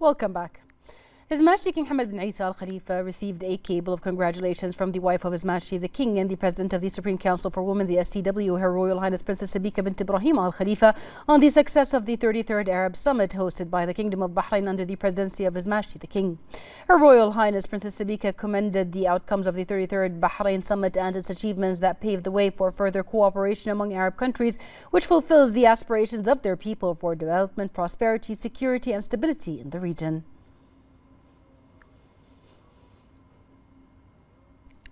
Welcome back. His Majesty King Hamad bin Isa Al Khalifa received a cable of congratulations from the wife of His Majesty the King and the President of the Supreme Council for Women, the STW, Her Royal Highness Princess Sabika bint Ibrahim Al Khalifa, on the success of the 33rd Arab Summit hosted by the Kingdom of Bahrain under the presidency of His Majesty the King. Her Royal Highness Princess Sabika commended the outcomes of the 33rd Bahrain Summit and its achievements that paved the way for further cooperation among Arab countries, which fulfills the aspirations of their people for development, prosperity, security and stability in the region.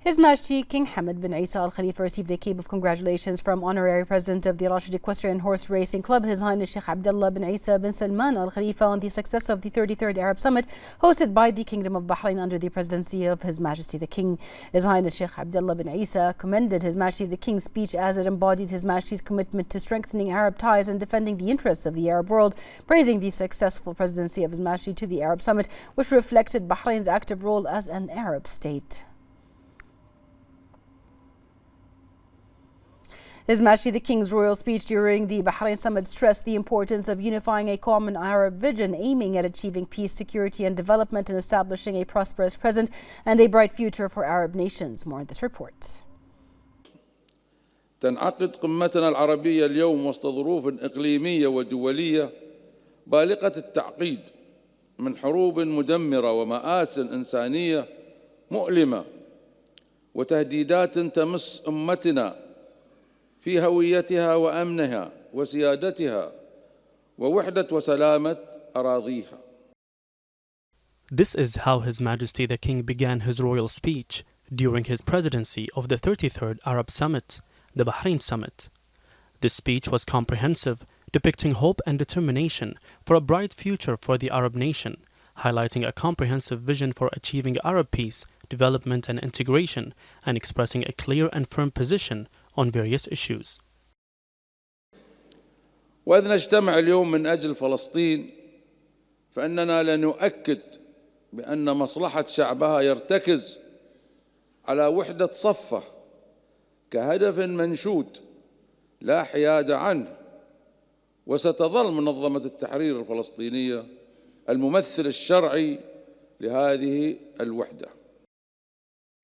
His Majesty King Hamad bin Isa Al Khalifa received a cable of congratulations from Honorary President of the Rashid Equestrian Horse Racing Club, His Highness Sheikh Abdullah bin Isa bin Salman Al Khalifa, on the success of the 33rd Arab Summit hosted by the Kingdom of Bahrain under the presidency of His Majesty the King. His Highness Sheikh Abdullah bin Isa commended His Majesty the King's speech as it embodies His Majesty's commitment to strengthening Arab ties and defending the interests of the Arab world, praising the successful presidency of His Majesty to the Arab Summit, which reflected Bahrain's active role as an Arab state. His Majesty the King's royal speech during the Bahrain Summit stressed the importance of unifying a common Arab vision aiming at achieving peace, security and development and establishing a prosperous present and a bright future for Arab nations. More in this report. تنعقد قمتنا العربية اليوم وسط ظروف إقليمية ودولية بالغة التعقيد من حروب مدمرة ومآسٍ إنسانية مؤلمة وتهديدات تمس أمتنا في هويتها وأمنها وسيادتها ووحدة وسلامة أراضيها. This is how His Majesty the King began his royal speech during his presidency of the 33rd Arab Summit, the Bahrain Summit. This speech was comprehensive, depicting hope and determination for a bright future for the Arab nation, highlighting a comprehensive vision for achieving Arab peace, development and integration, and expressing a clear and firm position on various issues. وإذ نجتمع اليوم من أجل فلسطين فإننا لنؤكد بأن مصلحة شعبها يرتكز على وحدة صفه كهدف منشود لا حياد عنه، وستظل منظمة التحرير الفلسطينية الممثل الشرعي لهذه الوحدة.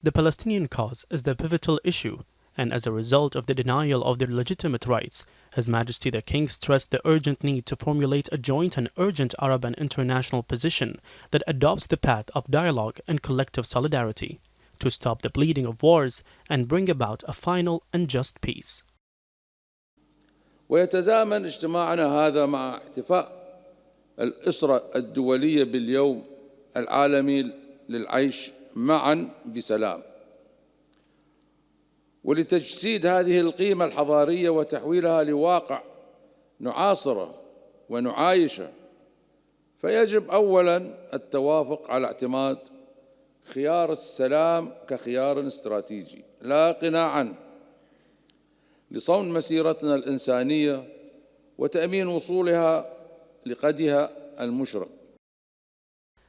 The Palestinian cause is the pivotal issue, and as a result of the denial of their legitimate rights, His Majesty the King stressed the urgent need to formulate a joint and urgent Arab and international position that adopts the path of dialogue and collective solidarity to stop the bleeding of wars and bring about a final and just peace. ويتزامن اجتماعنا هذا مع احتفاء الأسرة الدولية باليوم العالمي للعيش معا بسلام، ولتجسيد هذه القيمة الحضارية وتحويلها لواقع نعاصره ونعايشه، فيجب أولاً التوافق على اعتماد خيار السلام كخيار استراتيجي لا قناع عنه لصون مسيرتنا الإنسانية وتأمين وصولها لقدها المشرق.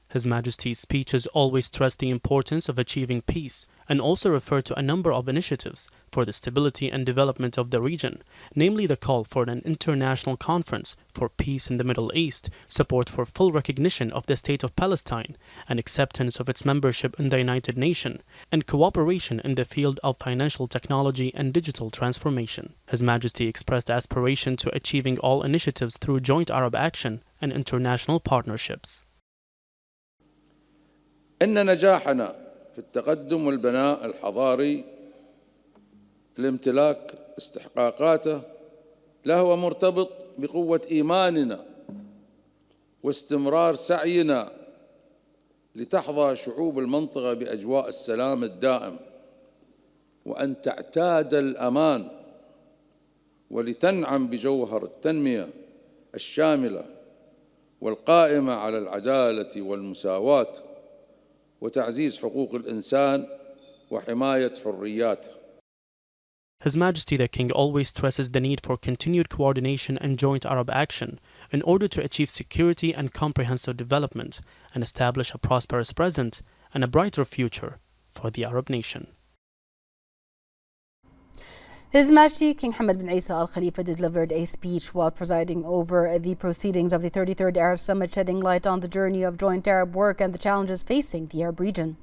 His Majesty's speeches always stressed the importance of achieving peace and also referred to a number of initiatives for the stability and development of the region, namely the call for an international conference for peace in the Middle East, support for full recognition of the State of Palestine, and acceptance of its membership in the United Nations, and cooperation in the field of financial technology and digital transformation. His Majesty expressed aspiration to achieving all initiatives through joint Arab action and international partnerships. إن نجاحنا في التقدم والبناء الحضاري لامتلاك استحقاقاته له مرتبط بقوة إيماننا واستمرار سعينا لتحظى شعوب المنطقة بأجواء السلام الدائم وأن تعتاد الأمان ولتنعم بجوهر التنمية الشاملة والقائمة على العدالة والمساواة وتعزيز حقوق الإنسان وحماية حرياته. His Majesty the King always stresses the need for continued coordination and joint Arab action in order to achieve security and comprehensive development and establish a prosperous present and a brighter future for the Arab nation. His Majesty King Hamad bin Isa Al Khalifa delivered a speech while presiding over the proceedings of the 33rd Arab Summit, shedding light on the journey of joint Arab work and the challenges facing the Arab region.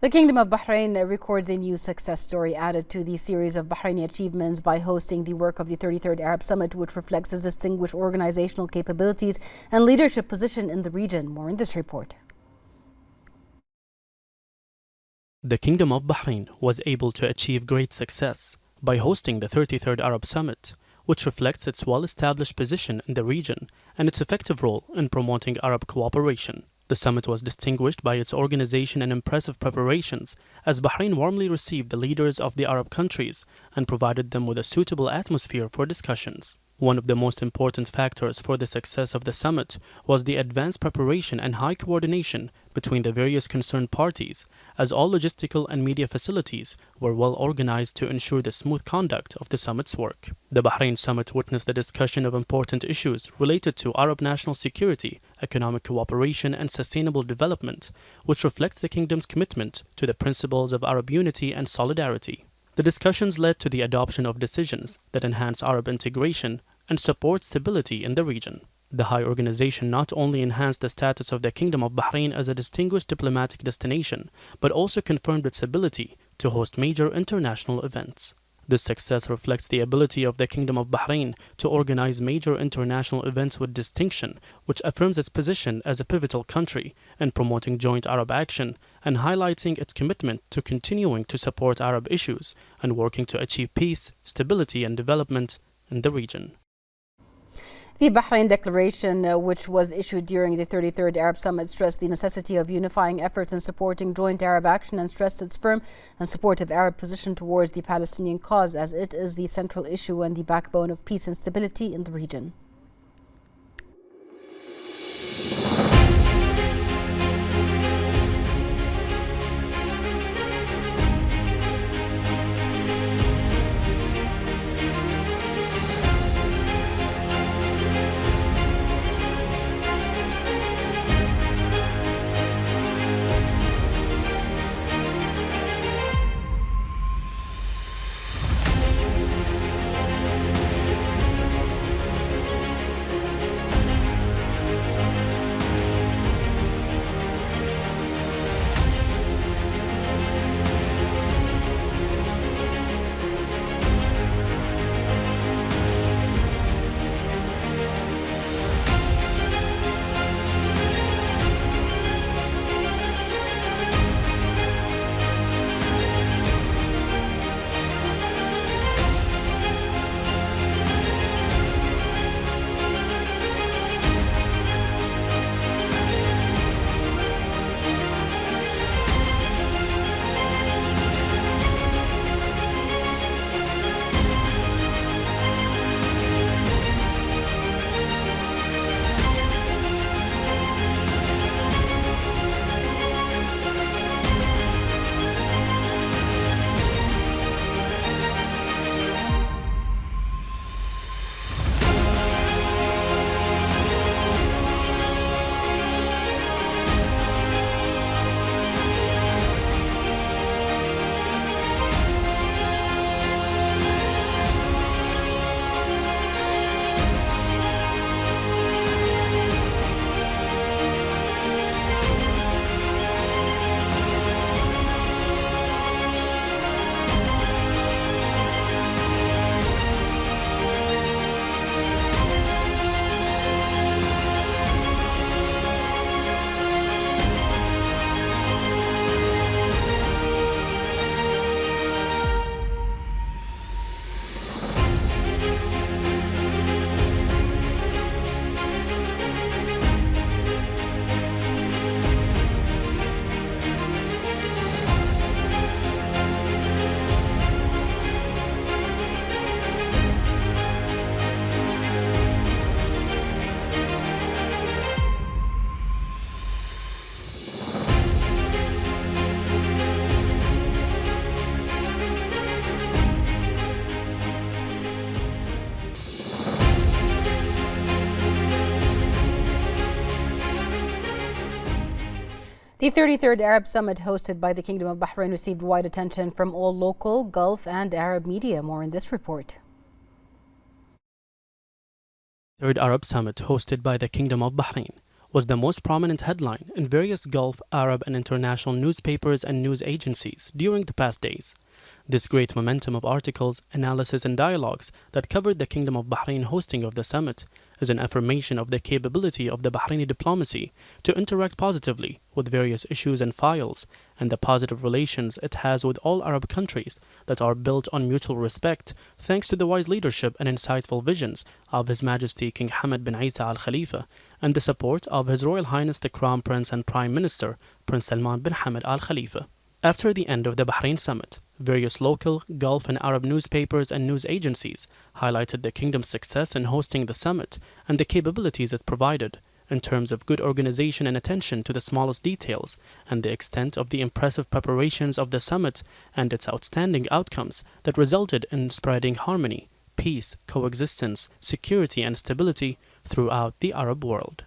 The Kingdom of Bahrain records a new success story added to the series of Bahraini achievements by hosting the work of the 33rd Arab Summit, which reflects its distinguished organizational capabilities and leadership position in the region. More in this report. The Kingdom of Bahrain was able to achieve great success by hosting the 33rd Arab Summit, which reflects its well-established position in the region and its effective role in promoting Arab cooperation. The summit was distinguished by its organization and impressive preparations, as Bahrain warmly received the leaders of the Arab countries and provided them with a suitable atmosphere for discussions. One of the most important factors for the success of the summit was the advanced preparation and high coordination between the various concerned parties, as all logistical and media facilities were well organized to ensure the smooth conduct of the summit's work. The Bahrain summit witnessed the discussion of important issues related to Arab national security, economic cooperation, and sustainable development, which reflects the kingdom's commitment to the principles of Arab unity and solidarity. The discussions led to the adoption of decisions that enhance Arab integration and support stability in the region. The high organization not only enhanced the status of the Kingdom of Bahrain as a distinguished diplomatic destination, but also confirmed its ability to host major international events. This success reflects the ability of the Kingdom of Bahrain to organize major international events with distinction, which affirms its position as a pivotal country in promoting joint Arab action and highlighting its commitment to continuing to support Arab issues and working to achieve peace, stability, and development in the region. The Bahrain Declaration, which was issued during the 33rd Arab Summit, stressed the necessity of unifying efforts in supporting joint Arab action and stressed its firm and supportive Arab position towards the Palestinian cause, as it is the central issue and the backbone of peace and stability in the region. The 33rd Arab Summit hosted by the Kingdom of Bahrain received wide attention from all local, Gulf and Arab media. More in this report. Third Arab Summit hosted by the Kingdom of Bahrain was the most prominent headline in various Gulf, Arab and international newspapers and news agencies during the past days. This great momentum of articles, analysis and dialogues that covered the Kingdom of Bahrain hosting of the summit is an affirmation of the capability of the Bahraini diplomacy to interact positively with various issues and files, and the positive relations it has with all Arab countries that are built on mutual respect thanks to the wise leadership and insightful visions of His Majesty King Hamad bin Isa Al Khalifa and the support of His Royal Highness the Crown Prince and Prime Minister Prince Salman bin Hamad Al Khalifa. After the end of the Bahrain summit, various local, Gulf and Arab newspapers and news agencies highlighted the kingdom's success in hosting the summit and the capabilities it provided in terms of good organization and attention to the smallest details, and the extent of the impressive preparations of the summit and its outstanding outcomes that resulted in spreading harmony, peace, coexistence, security and stability throughout the Arab world.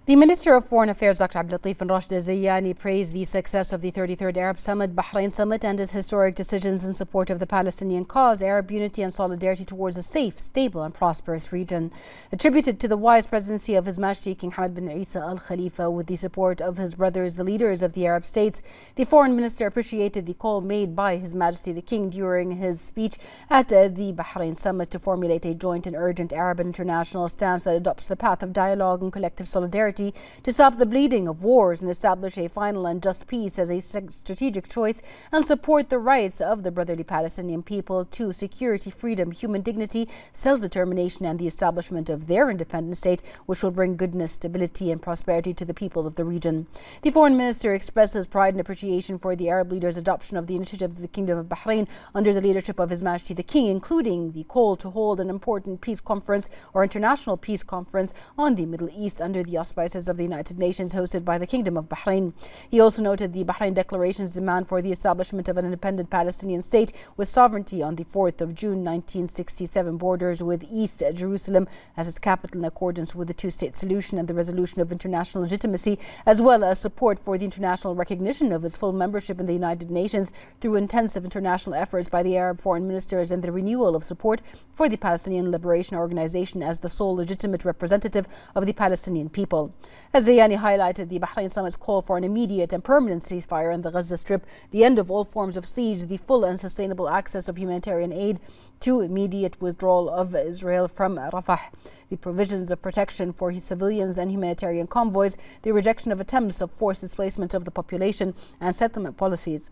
The Minister of Foreign Affairs, Dr. Abdulatif bin Rashid Al-Zayani, praised the success of the 33rd Arab Summit, Bahrain Summit, and its historic decisions in support of the Palestinian cause, Arab unity and solidarity towards a safe, stable and prosperous region. Attributed to the wise presidency of His Majesty King Hamad bin Isa Al Khalifa with the support of his brothers, the leaders of the Arab states, the Foreign Minister appreciated the call made by His Majesty the King during his speech at the Bahrain Summit to formulate a joint and urgent Arab and international stance that adopts the path of dialogue and collective solidarity to stop the bleeding of wars and establish a final and just peace as a strategic choice and support the rights of the brotherly Palestinian people to security, freedom, human dignity, self-determination and the establishment of their independent state, which will bring goodness, stability and prosperity to the people of the region. The Foreign Minister expressed his pride and appreciation for the Arab leaders' adoption of the initiative of the Kingdom of Bahrain under the leadership of His Majesty the King, including the call to hold an important peace conference or international peace conference on the Middle East under the auspices of the United Nations hosted by the Kingdom of Bahrain. He also noted the Bahrain Declaration's demand for the establishment of an independent Palestinian state with sovereignty on the 4th of June 1967 borders with East Jerusalem as its capital in accordance with the two-state solution and the resolution of international legitimacy, as well as support for the international recognition of its full membership in the United Nations through intensive international efforts by the Arab foreign ministers and the renewal of support for the Palestinian Liberation Organization as the sole legitimate representative of the Palestinian people. Al-Zayani highlighted the Bahrain Summit's call for an immediate and permanent ceasefire in the Gaza Strip, the end of all forms of siege, the full and sustainable access of humanitarian aid, to immediate withdrawal of Israel from Rafah, the provisions of protection for civilians and humanitarian convoys, the rejection of attempts of forced displacement of the population and settlement policies,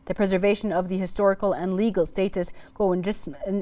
the preservation of the historical and legal status quo in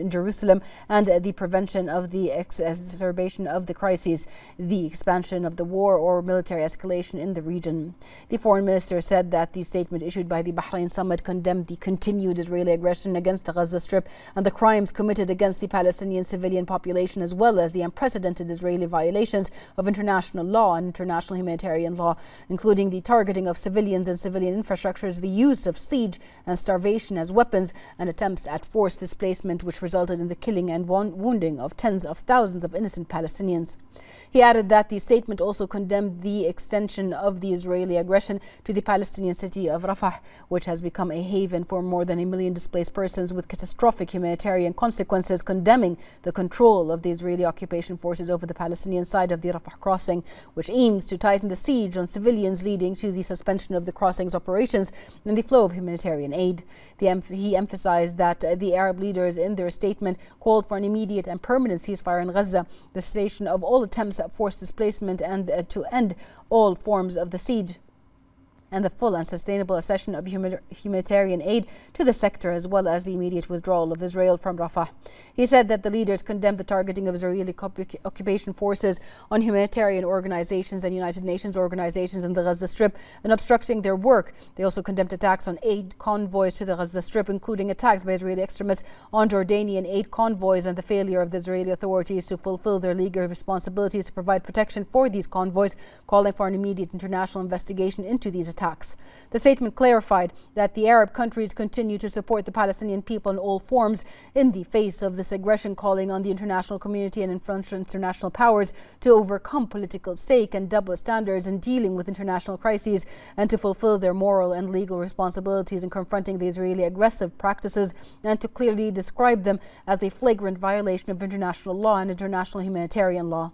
Jerusalem and the prevention of the exacerbation of the crises, the expansion of the war or military escalation in the region. The foreign minister said that the statement issued by the Bahrain Summit condemned the continued Israeli aggression against the Gaza Strip and the crimes committed against the Palestinian civilian population, as well as the unprecedented Israeli violations of international law and international humanitarian law, including the targeting of civilians and civilian infrastructures, the use of siege and starvation as weapons, and attempts at forced displacement, which resulted in the killing and wounding of tens of thousands of innocent Palestinians. He added that the statement also condemned the extension of the Israeli aggression to the Palestinian city of Rafah, which has become a haven for more than 1 million displaced persons with catastrophic humanitarian consequences, condemning the control of the Israeli occupation forces over the Palestinian side of the Rafah crossing, which aims to tighten the siege on civilians, leading to the suspension of the crossing's operations and the flow of humanitarian aid. He emphasized that the Arab leaders in their statement called for an immediate and permanent ceasefire in Gaza, the cessation of all attempts at forced displacement and to end all forms of the siege, and the full and sustainable accession of humanitarian aid to the sector, as well as the immediate withdrawal of Israel from Rafah. He said that the leaders condemned the targeting of Israeli occupation forces on humanitarian organizations and United Nations organizations in the Gaza Strip and obstructing their work. They also condemned attacks on aid convoys to the Gaza Strip, including attacks by Israeli extremists on Jordanian aid convoys and the failure of the Israeli authorities to fulfill their legal responsibilities to provide protection for these convoys, calling for an immediate international investigation into these attacks attacks. The statement clarified that the Arab countries continue to support the Palestinian people in all forms in the face of this aggression, calling on the international community and influential international powers to overcome political stake and double standards in dealing with international crises and to fulfill their moral and legal responsibilities in confronting the Israeli aggressive practices and to clearly describe them as a flagrant violation of international law and international humanitarian law.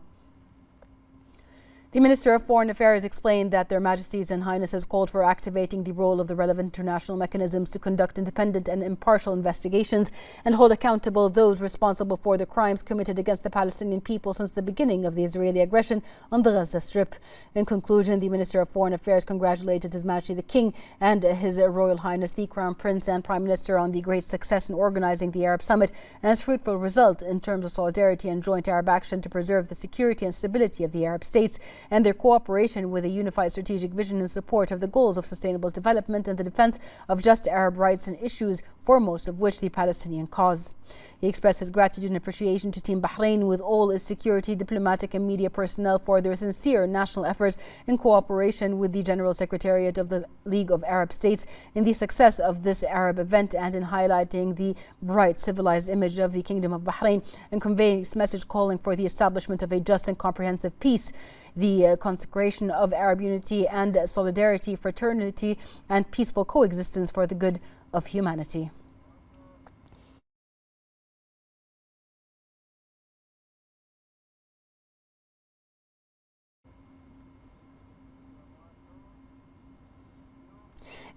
The Minister of Foreign Affairs explained that Their Majesties and Highnesses called for activating the role of the relevant international mechanisms to conduct independent and impartial investigations and hold accountable those responsible for the crimes committed against the Palestinian people since the beginning of the Israeli aggression on the Gaza Strip. In conclusion, the Minister of Foreign Affairs congratulated His Majesty the King and His Royal Highness the Crown Prince and Prime Minister on the great success in organizing the Arab Summit and its fruitful result in terms of solidarity and joint Arab action to preserve the security and stability of the Arab states and their cooperation with a unified strategic vision in support of the goals of sustainable development and the defense of just Arab rights and issues, foremost of which the Palestinian cause. He expressed his gratitude and appreciation to Team Bahrain with all its security, diplomatic and media personnel for their sincere national efforts in cooperation with the General Secretariat of the League of Arab States in the success of this Arab event and in highlighting the bright civilized image of the Kingdom of Bahrain and conveying its message calling for the establishment of a just and comprehensive peace, the consecration of Arab unity and solidarity, fraternity and peaceful coexistence for the good of humanity.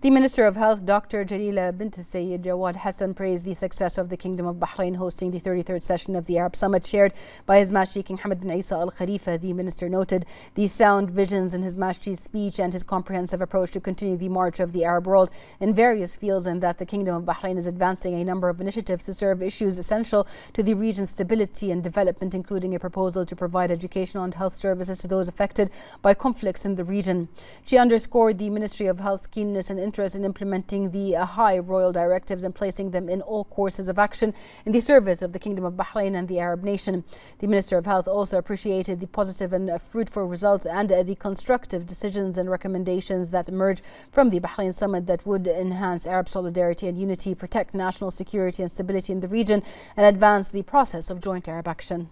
The Minister of Health, Dr. Jalila bint Sayyid Jawad Hassan, praised the success of the Kingdom of Bahrain hosting the 33rd session of the Arab Summit chaired by His Majesty King Hamad bin Isa Al Khalifa. The Minister noted the sound visions in His Majesty's speech and his comprehensive approach to continue the march of the Arab world in various fields, and that the Kingdom of Bahrain is advancing a number of initiatives to serve issues essential to the region's stability and development, including a proposal to provide educational and health services to those affected by conflicts in the region. She underscored the Ministry of Health's keenness and interest in implementing the high royal directives and placing them in all courses of action in the service of the Kingdom of Bahrain and the Arab nation. The Minister of Health also appreciated the positive and fruitful results and the constructive decisions and recommendations that emerge from the Bahrain Summit that would enhance Arab solidarity and unity, protect national security and stability in the region, and advance the process of joint Arab action.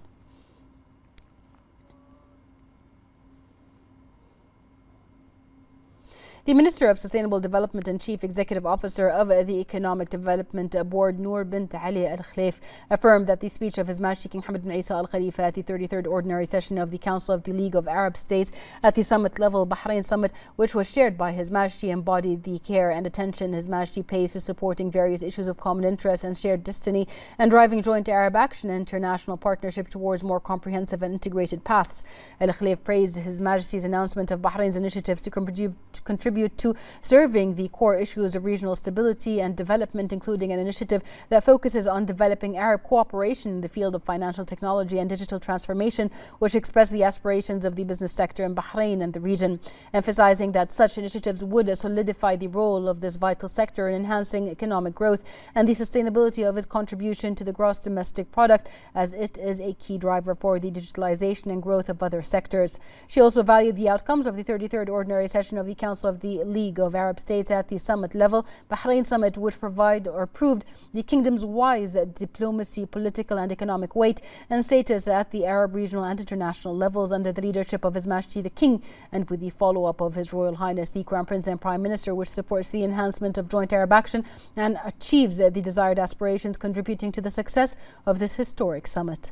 The Minister of Sustainable Development and Chief Executive Officer of the Economic Development Board, Noor bint Ali Al Khlef, affirmed that the speech of His Majesty King Hamad bin Isa Al Khalifa at the 33rd Ordinary Session of the Council of the League of Arab States at the summit level Bahrain Summit, which was shared by His Majesty, embodied the care and attention His Majesty pays to supporting various issues of common interest and shared destiny and driving joint Arab action and international partnership towards more comprehensive and integrated paths. Al Khlef praised His Majesty's announcement of Bahrain's initiatives to contribute to serving the core issues of regional stability and development, including an initiative that focuses on developing Arab cooperation in the field of financial technology and digital transformation, which expressed the aspirations of the business sector in Bahrain and the region, emphasizing that such initiatives would solidify the role of this vital sector in enhancing economic growth and the sustainability of its contribution to the gross domestic product, as it is a key driver for the digitalization and growth of other sectors. She also valued the outcomes of the 33rd Ordinary Session of the Council of the League of Arab States at the summit level Bahrain Summit, which proved the kingdom's wise diplomacy, political and economic weight and status at the Arab regional and international levels under the leadership of His Majesty the King, and with the follow-up of His Royal Highness the Crown Prince and Prime Minister, which supports the enhancement of joint Arab action and achieves the desired aspirations, contributing to the success of this historic summit.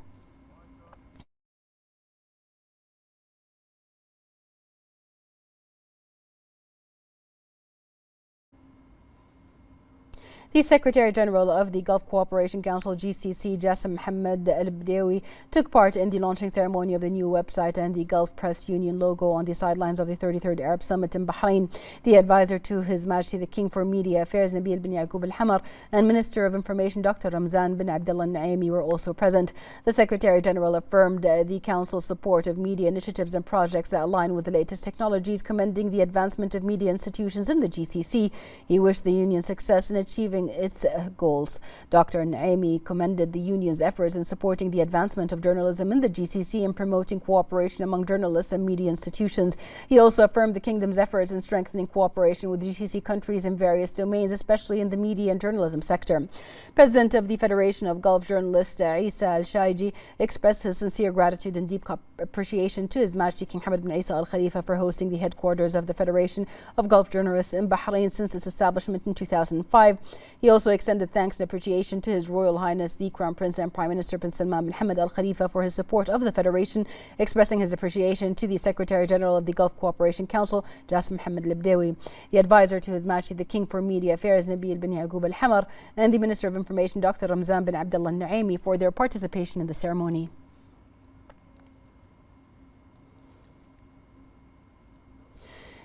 The Secretary General of the Gulf Cooperation Council GCC, Jassim Mohammed Al Bdawi, took part in the launching ceremony of the new website and the Gulf Press Union logo on the sidelines of the 33rd Arab Summit in Bahrain. The advisor to His Majesty the King for Media Affairs, Nabil bin Yaqub Al Hamar, and Minister of Information Dr. Ramzan bin Abdullah Naimi were also present. The Secretary General affirmed the Council's support of media initiatives and projects that align with the latest technologies, commending the advancement of media institutions in the GCC. He wished the Union success in achieving achieving its goals. Dr. Naimi commended the union's efforts in supporting the advancement of journalism in the GCC and promoting cooperation among journalists and media institutions. He also affirmed the kingdom's efforts in strengthening cooperation with GCC countries in various domains, especially in the media and journalism sector. President of the Federation of Gulf Journalists, Isa Al-Shaiji, expressed his sincere gratitude and deep appreciation to His Majesty King Hamad bin Isa Al Khalifa for hosting the headquarters of the Federation of Gulf Journalists in Bahrain since its establishment in 2005. He also extended thanks and appreciation to His Royal Highness the Crown Prince and Prime Minister Prince Salman bin Hamad Al Khalifa for his support of the Federation, expressing his appreciation to the Secretary General of the Gulf Cooperation Council, Jassim Mohammed Libdawi, the advisor to His Majesty the King for Media Affairs, Nabil bin Yaqub Al Hamar, and the Minister of Information, Dr. Ramzan bin Abdullah Naimi, for their participation in the ceremony.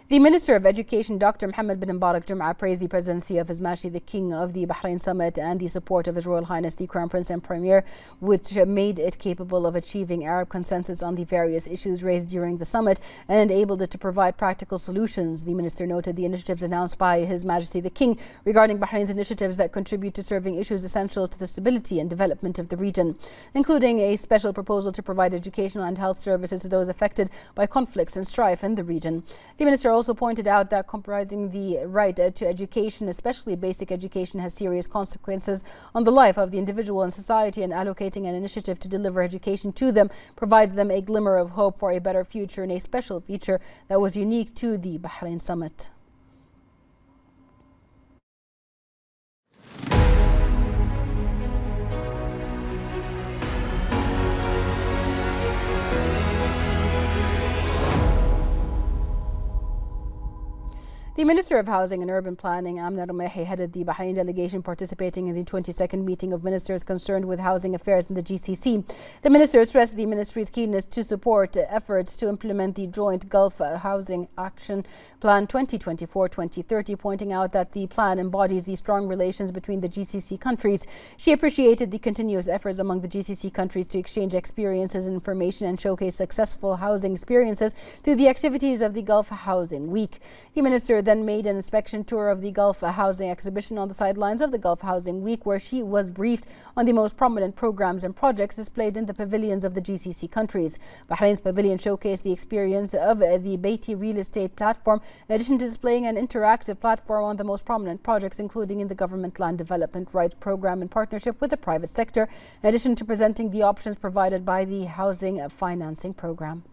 The Minister of Education, Dr. Mohammed bin Mbarak Jum'ah, praised the presidency of His Majesty the King of the Bahrain Summit and the support of His Royal Highness the Crown Prince and Premier, which made it capable of achieving Arab consensus on the various issues raised during the summit and enabled it to provide practical solutions. The Minister noted the initiatives announced by His Majesty the King regarding Bahrain's initiatives that contribute to serving issues essential to the stability and development of the region, including a special proposal to provide educational and health services to those affected by conflicts and strife in the region. The Minister also pointed out that compromising the right to education, especially basic education, has serious consequences on the life of the individual and society, and allocating an initiative to deliver education to them provides them a glimmer of hope for a better future and a special feature that was unique to the Bahrain Summit. The Minister of Housing and Urban Planning, Amna Rumehi, headed the Bahrain delegation participating in the 22nd meeting of ministers concerned with housing affairs in the GCC. The minister stressed the ministry's keenness to support efforts to implement the Joint Gulf Housing Action Plan 2024-2030, pointing out that the plan embodies the strong relations between the GCC countries. She appreciated the continuous efforts among the GCC countries to exchange experiences and information and showcase successful housing experiences through the activities of the Gulf Housing Week. The minister then made an inspection tour of the Gulf Housing exhibition on the sidelines of the Gulf Housing Week, where she was briefed on the most prominent programs and projects displayed in the pavilions of the GCC countries. Bahrain's pavilion showcased the experience of the Beiti real estate platform, in addition to displaying an interactive platform on the most prominent projects, including in the government land development rights program in partnership with the private sector, in addition to presenting the options provided by the housing financing program.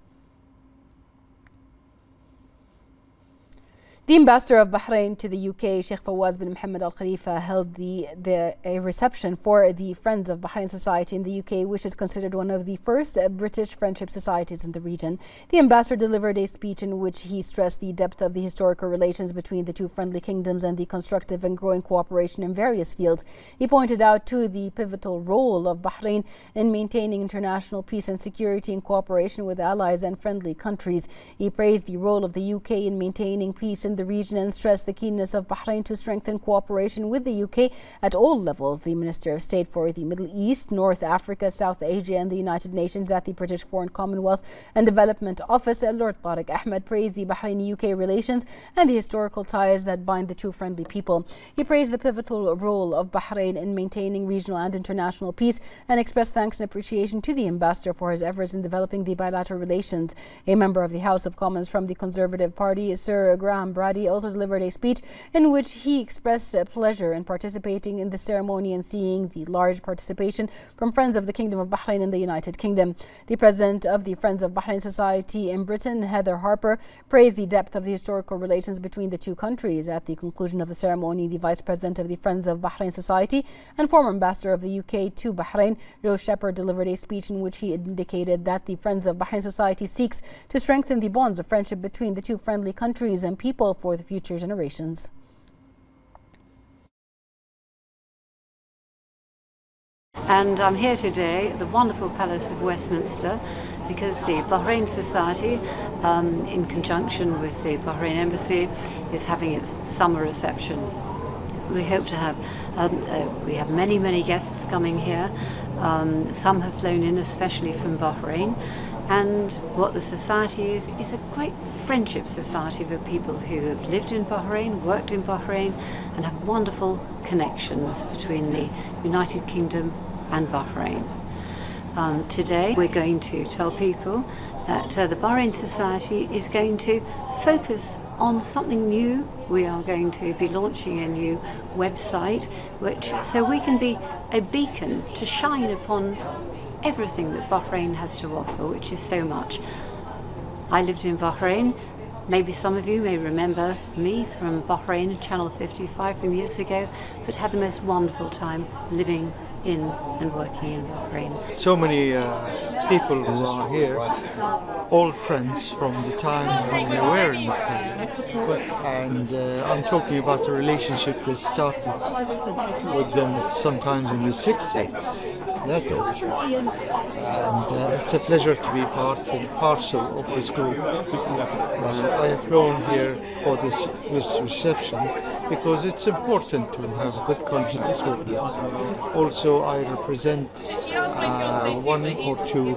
The ambassador of Bahrain to the UK, Sheikh Fawaz bin Mohammed Al Khalifa, held a reception for the Friends of Bahrain Society in the UK, which is considered one of the first British friendship societies in the region. The ambassador delivered a speech in which he stressed the depth of the historical relations between the two friendly kingdoms and the constructive and growing cooperation in various fields. He pointed out to the pivotal role of Bahrain in maintaining international peace and security in cooperation with allies and friendly countries. He praised the role of the UK in maintaining peace in the region and stressed the keenness of Bahrain to strengthen cooperation with the UK at all levels. The Minister of State for the Middle East, North Africa, South Asia and the United Nations at the British Foreign Commonwealth and Development Office, Lord Tariq Ahmed, praised the Bahraini-UK relations and the historical ties that bind the two friendly people. He praised the pivotal role of Bahrain in maintaining regional and international peace and expressed thanks and appreciation to the ambassador for his efforts in developing the bilateral relations. A member of the House of Commons from the Conservative Party, Sir Graham Brady, also delivered a speech in which he expressed pleasure in participating in the ceremony and seeing the large participation from Friends of the Kingdom of Bahrain in the United Kingdom. The president of the Friends of Bahrain Society in Britain, Heather Harper, praised the depth of the historical relations between the two countries. At the conclusion of the ceremony, the vice president of the Friends of Bahrain Society and former ambassador of the UK to Bahrain, Rose Shepherd, delivered a speech in which he indicated that the Friends of Bahrain Society seeks to strengthen the bonds of friendship between the two friendly countries and people for the future generations. And I'm here today at the wonderful Palace of Westminster because the Bahrain Society, in conjunction with the Bahrain Embassy, is having its summer reception. We hope to have, we have many guests coming here. Some have flown in, especially from Bahrain. And what the society is a great friendship society for people who have lived in Bahrain, worked in Bahrain, and have wonderful connections between the United Kingdom and Bahrain. Today we're going to tell people that the Bahrain Society is going to focus on something new. We are going to be launching a new website so we can be a beacon to shine upon everything that Bahrain has to offer, which is so much. I lived in Bahrain. Maybe some of you may remember me from Bahrain, Channel 55 from years ago, but had the most wonderful time living in and working in Bahrain. So many people who are here, old friends from the time when they were in Bahrain. And I'm talking about a relationship that started with them sometimes in the 60s. That old. And it's a pleasure to be part and parcel of this group. I have flown here for this reception because it's important to have good conscience with you. Also, I represent one or two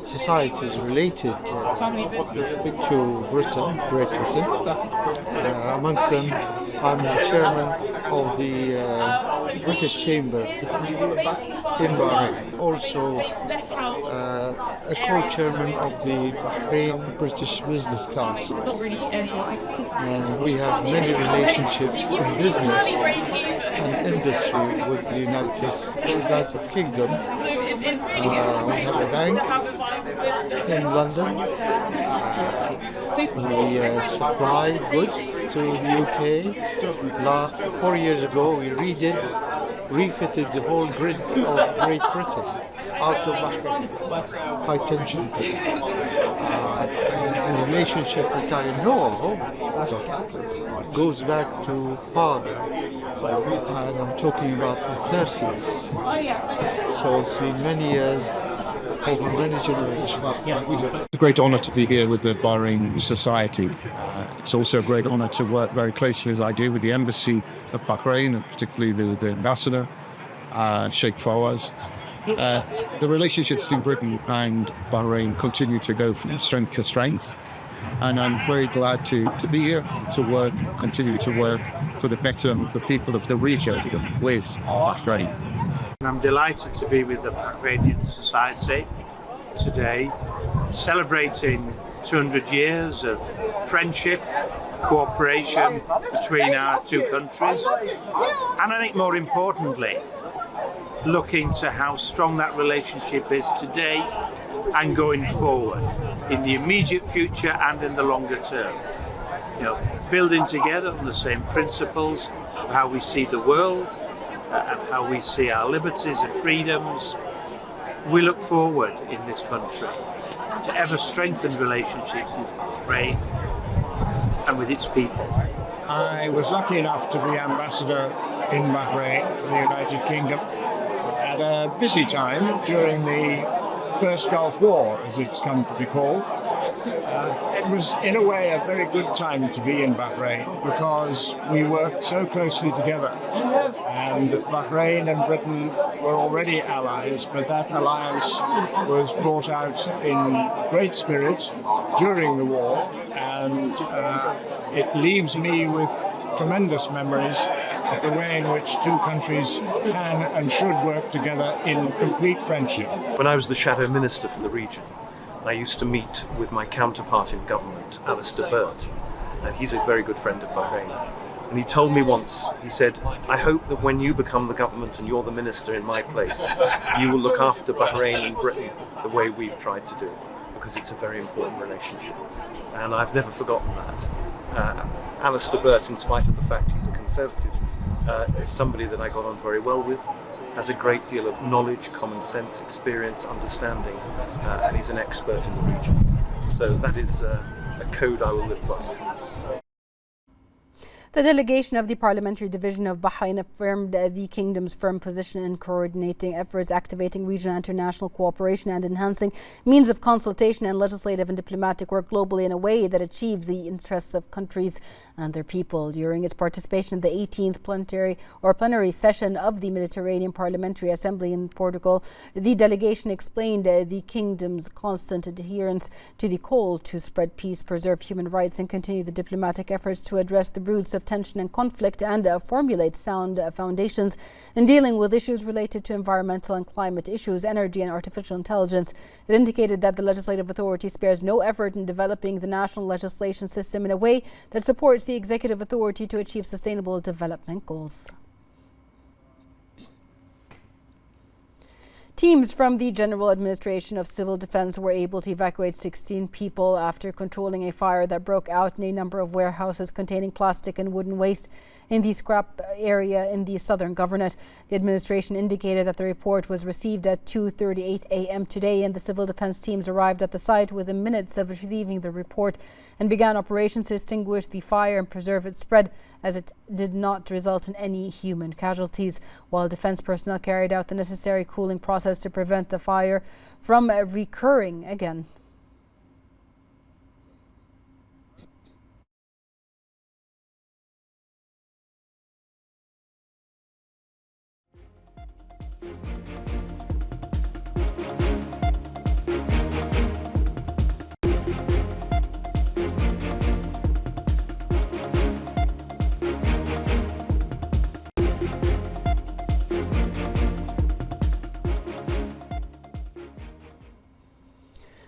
societies related to Britain, Great Britain. Amongst them, I'm the chairman of the British Chamber in Bahrain. Also, a co-chairman of the Bahrain British Business Council. And we have many relationships in business and industry with the United Kingdom. We have a bank in London. We supply goods to the UK. 4 years ago, we refitted the whole grid of Great Britain out of high tension. The relationship that I know of goes back to father, and I'm talking about the 30s. So it's been many years, over many generations. It's a great honour to be here with the Bahrain Society. It's also a great honour to work very closely as I do with the Embassy of Bahrain, and particularly the Ambassador, Sheikh Fawaz. The relationships between Britain and Bahrain continue to go from strength to strength, and I'm very glad to be here, to continue to work for the betterment of the people of the region with Bahrain. I'm delighted to be with the Bahrainian Society today, celebrating 200 years of friendship, cooperation between our two countries, and I think more importantly, looking to how strong that relationship is today and going forward in the immediate future and in the longer term. Building together on the same principles of how we see the world, of how we see our liberties and freedoms. We look forward in this country to ever strengthened relationships with Bahrain and with its people. I was lucky enough to be ambassador in Bahrain for the United Kingdom at a busy time during the First Gulf War, as it's come to be called. It was, in a way, a very good time to be in Bahrain because we worked so closely together. And Bahrain and Britain were already allies, but that alliance was brought out in great spirit during the war, and it leaves me with tremendous memories of the way in which two countries can and should work together in complete friendship. When I was the Shadow Minister for the region, I used to meet with my counterpart in government, Alistair Burt, and he's a very good friend of Bahrain. And he told me once, he said, I hope that when you become the government and you're the minister in my place, you will look after Bahrain and Britain the way we've tried to do, because it's a very important relationship. And I've never forgotten that. Alistair Burt, in spite of the fact he's a Conservative, is somebody that I got on very well with, has a great deal of knowledge, common sense, experience, understanding, and he's an expert in the region. So that is a code I will live by. The delegation of the Parliamentary Division of Bahrain affirmed the Kingdom's firm position in coordinating efforts, activating regional and international cooperation and enhancing means of consultation and legislative and diplomatic work globally in a way that achieves the interests of countries and their people. During its participation in the 18th plenary session of the Mediterranean Parliamentary Assembly in Portugal, the delegation explained the kingdom's constant adherence to the call to spread peace, preserve human rights, and continue the diplomatic efforts to address the roots of tension and conflict and formulate sound foundations in dealing with issues related to environmental and climate issues, energy and artificial intelligence. It indicated that the legislative authority spares no effort in developing the national legislation system in a way that supports the executive authority to achieve sustainable development goals. Teams from the General Administration of Civil Defense were able to evacuate 16 people after controlling a fire that broke out in a number of warehouses containing plastic and wooden waste in the scrap area in the southern governorate. The administration indicated that the report was received at 2:38 a.m. today, and the civil defense teams arrived at the site within minutes of receiving the report and began operations to extinguish the fire and preserve its spread, as it did not result in any human casualties, while defense personnel carried out the necessary cooling process to prevent the fire from recurring again.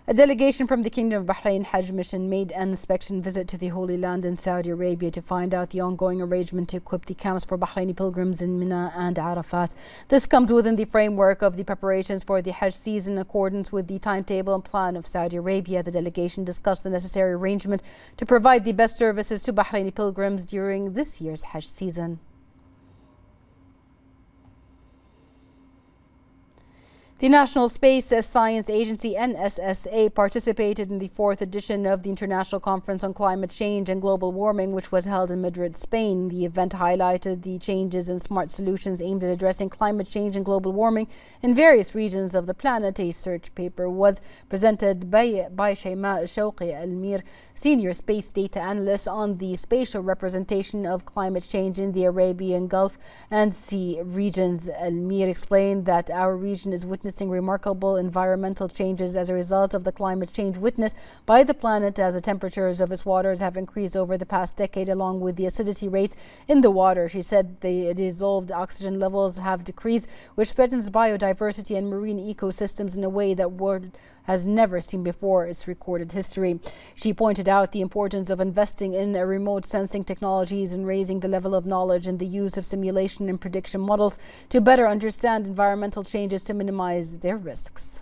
A delegation from the Kingdom of Bahrain Hajj Mission made an inspection visit to the Holy Land in Saudi Arabia to find out the ongoing arrangement to equip the camps for Bahraini pilgrims in Mina and Arafat. This comes within the framework of the preparations for the Hajj season in accordance with the timetable and plan of Saudi Arabia. The delegation discussed the necessary arrangement to provide the best services to Bahraini pilgrims during this year's Hajj season. The National Space Science Agency NSSA participated in the 4th edition of the International Conference on Climate Change and Global Warming, which was held in Madrid, Spain. The event highlighted the changes in smart solutions aimed at addressing climate change and global warming in various regions of the planet. A research paper was presented by Shayma Shawqi Al-Mir, senior space data analyst, on the spatial representation of climate change in the Arabian Gulf and Sea regions. Al-Mir explained that our region is witnessing remarkable environmental changes as a result of the climate change witnessed by the planet, as the temperatures of its waters have increased over the past decade, along with the acidity rates in the water. She said the dissolved oxygen levels have decreased, which threatens biodiversity and marine ecosystems in a way that world has never seen before its recorded history. She pointed out the importance of investing in remote sensing technologies and raising the level of knowledge and the use of simulation and prediction models to better understand environmental changes to minimize their risks.